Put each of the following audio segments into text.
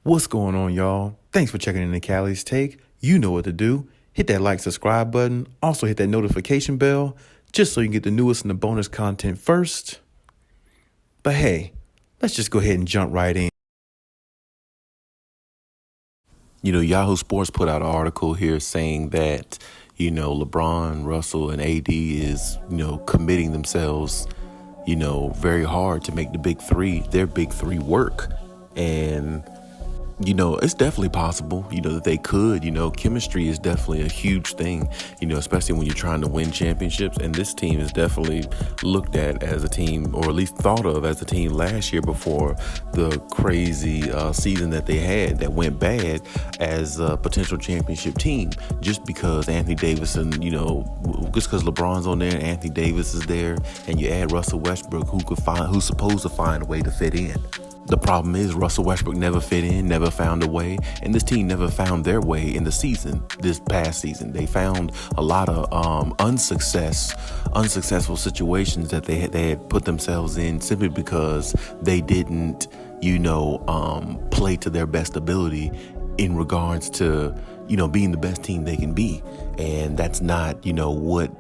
What's going on, y'all? Thanks for checking in the Khaliis Take. You know what to do. Hit that like, subscribe button. Also hit that notification bell just so you can get the newest and the bonus content first. But hey, let's just go ahead and jump right in. Yahoo Sports put out an article here saying that, LeBron, Russell, and AD is, committing themselves, very hard to make their big three work. And it's definitely possible, that they could. Chemistry is definitely a huge thing, especially when you're trying to win championships. And this team is definitely looked at as a team, or at least thought of as a team last year before the crazy season that they had that went bad, as a potential championship team, just because Anthony Davis and, just because LeBron's on there and Anthony Davis is there, and you add Russell Westbrook, who's supposed to find a way to fit in. The problem is Russell Westbrook never fit in, never found a way, and this team never found their way in the season, this past season. They found a lot of unsuccessful situations that they had put themselves in simply because they didn't, play to their best ability in regards to, being the best team they can be. And that's not, what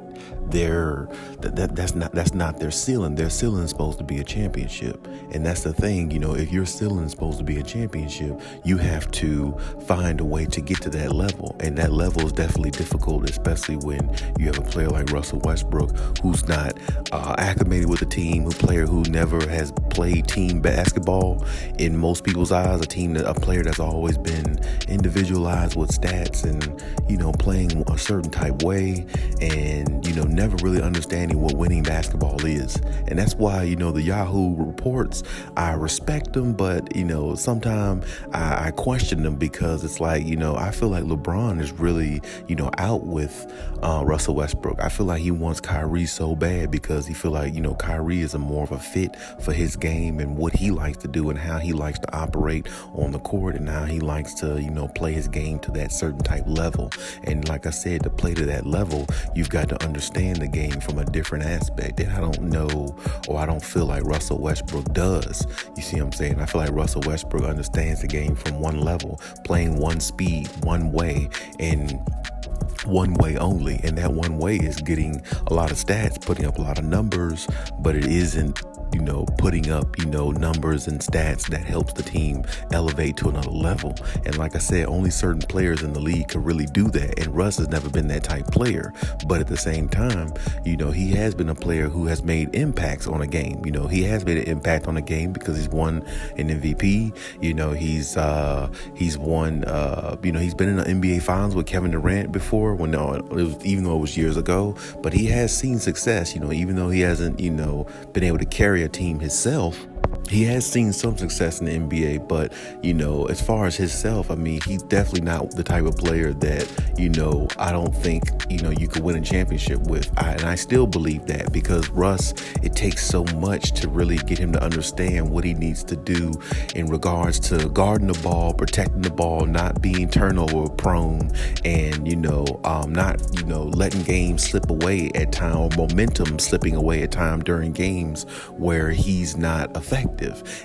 that's not their ceiling. Their ceiling is supposed to be a championship. And that's the thing, if your ceiling is supposed to be a championship, you have to find a way to get to that level. And that level is definitely difficult, especially when you have a player like Russell Westbrook, who's not acclimated with a team, who never has played team basketball in most people's eyes, a player that's always been individualized with stats and, playing a certain type way and, never really understanding what winning basketball is. And that's why, the Yahoo reports, I respect them, but, sometimes I question them, because it's like, I feel like LeBron is really, out with Russell Westbrook. I feel like he wants Kyrie so bad because he feel like, Kyrie is more of a fit for his game and what he likes to do and how he likes to operate on the court and how he likes to, play his game to that certain type level. And like I said, to play to that level, you've got to understand the game from a different aspect. And I don't know, or I don't feel like Russell Westbrook does. You see what I'm saying? I feel like Russell Westbrook understands the game from one level, playing one speed, one way, and one way only. And that one way is getting a lot of stats, putting up a lot of numbers, but it isn't, putting up, numbers and stats that helps the team elevate to another level. And like I said, only certain players in the league could really do that. And Russ has never been that type player. But at the same time, he has been a player who has made impacts on a game. He has made an impact on a game because he's won an MVP. He's won, he's been in the NBA Finals with Kevin Durant before, even though it was years ago. But he has seen success, even though he hasn't, been able to carry a team himself. He has seen some success in the NBA, but, as far as himself, he's definitely not the type of player that, I don't think, you could win a championship with. And I still believe that, because Russ, it takes so much to really get him to understand what he needs to do in regards to guarding the ball, protecting the ball, not being turnover prone, and, not, letting games slip away at time, or momentum slipping away at time during games where he's not effective.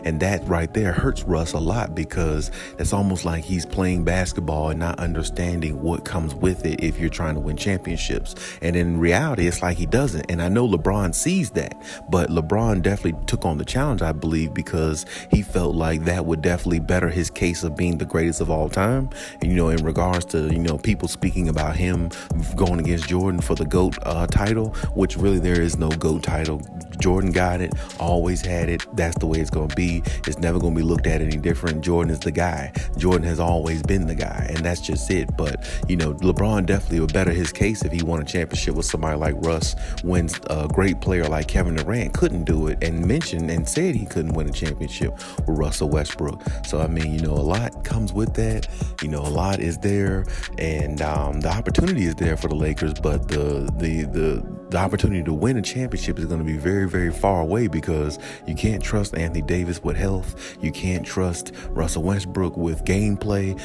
And that right there hurts Russ a lot, because it's almost like he's playing basketball and not understanding what comes with it if you're trying to win championships. And in reality, it's like he doesn't. And I know LeBron sees that, but LeBron definitely took on the challenge, I believe, because he felt like that would definitely better his case of being the greatest of all time. And, in regards to, people speaking about him going against Jordan for the GOAT title, which really there is no GOAT title. Jordan got it, always had it. That's the way it's going to be. It's never going to be looked at any different. Jordan is the guy. Jordan has always been the guy, and that's just it. But, LeBron definitely would better his case if he won a championship with somebody like Russ, when a great player like Kevin Durant couldn't do it, and mentioned and said he couldn't win a championship with Russell Westbrook. So, a lot comes with that. A lot is there, and the opportunity is there for the Lakers, but the the opportunity to win a championship is going to be very, very far away because you can't trust Anthony Davis with health. You can't trust Russell Westbrook with gameplay,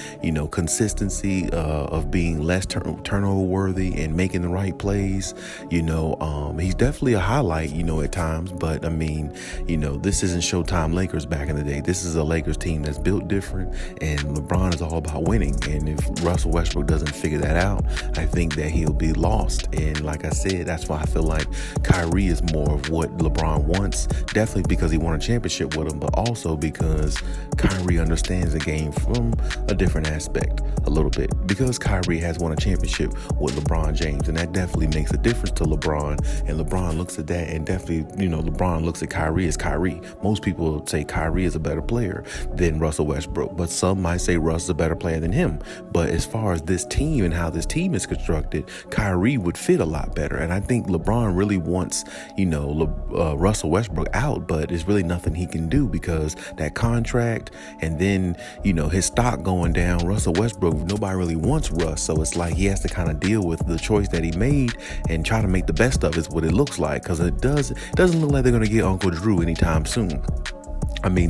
consistency of being less turnover worthy and making the right plays. He's definitely a highlight, at times. But, this isn't Showtime Lakers back in the day. This is a Lakers team that's built different, and LeBron is all about winning. And if Russell Westbrook doesn't figure that out, I think that he'll be lost. And like I said, that's why I feel like Kyrie is more of what LeBron wants, definitely because he won a championship with him, but also because Kyrie understands the game from a different aspect a little bit, because Kyrie has won a championship with LeBron James, and that definitely makes a difference to LeBron. And LeBron looks at that, and definitely, LeBron looks at Kyrie as Kyrie. Most people say Kyrie is a better player than Russell Westbrook, but some might say Russ is a better player than him. But as far as this team and how this team is constructed, Kyrie would fit a lot better. And I think LeBron really wants, Russell Westbrook out, but it's really nothing he can do because that contract and then, his stock going down. Russell Westbrook, nobody really wants Russ. So it's like he has to kind of deal with the choice that he made and try to make the best of it, is what it looks like, because it doesn't look like they're going to get Uncle Drew anytime soon.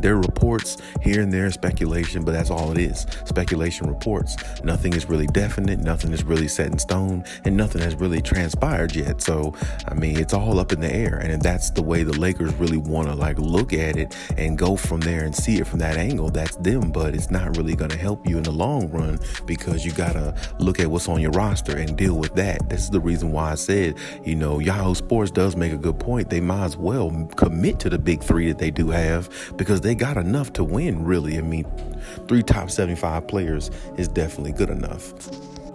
There are reports here and there, speculation, but that's all it is. Speculation reports. Nothing is really definite. Nothing is really set in stone, and nothing has really transpired yet. So, it's all up in the air, and that's the way the Lakers really want to look at it and go from there and see it from that angle. That's them, but it's not really going to help you in the long run because you got to look at what's on your roster and deal with that. This is the reason why I said, Yahoo Sports does make a good point. They might as well commit to the big three that they do have, because they got enough to win, really. 3 top 75 players is definitely good enough.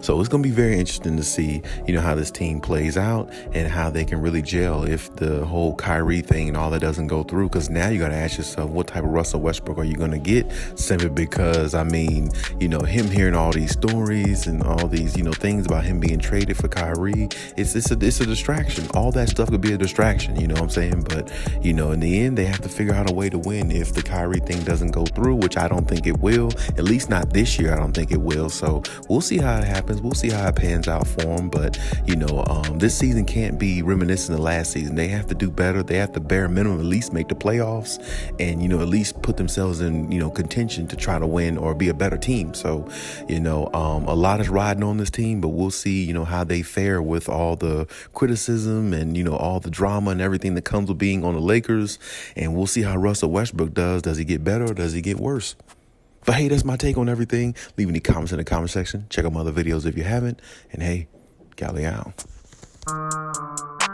So it's going to be very interesting to see, how this team plays out and how they can really gel if the whole Kyrie thing and all that doesn't go through. Because now you got to ask yourself, what type of Russell Westbrook are you going to get? Simply because, him hearing all these stories and all these, things about him being traded for Kyrie, it's a distraction. All that stuff could be a distraction, you know what I'm saying? But, in the end, they have to figure out a way to win if the Kyrie thing doesn't go through, which I don't think it will. At least not this year. I don't think it will. So we'll see how it happens. We'll see how it pans out for them. But, this season can't be reminiscent of last season. They have to do better. They have to bare minimum at least make the playoffs and, at least put themselves in, contention to try to win or be a better team. So, a lot is riding on this team, but we'll see, how they fare with all the criticism and, all the drama and everything that comes with being on the Lakers. And we'll see how Russell Westbrook does. Does he get better or does he get worse? But hey, that's my take on everything. Leave any comments in the comment section. Check out my other videos if you haven't. And hey, Khaliis out.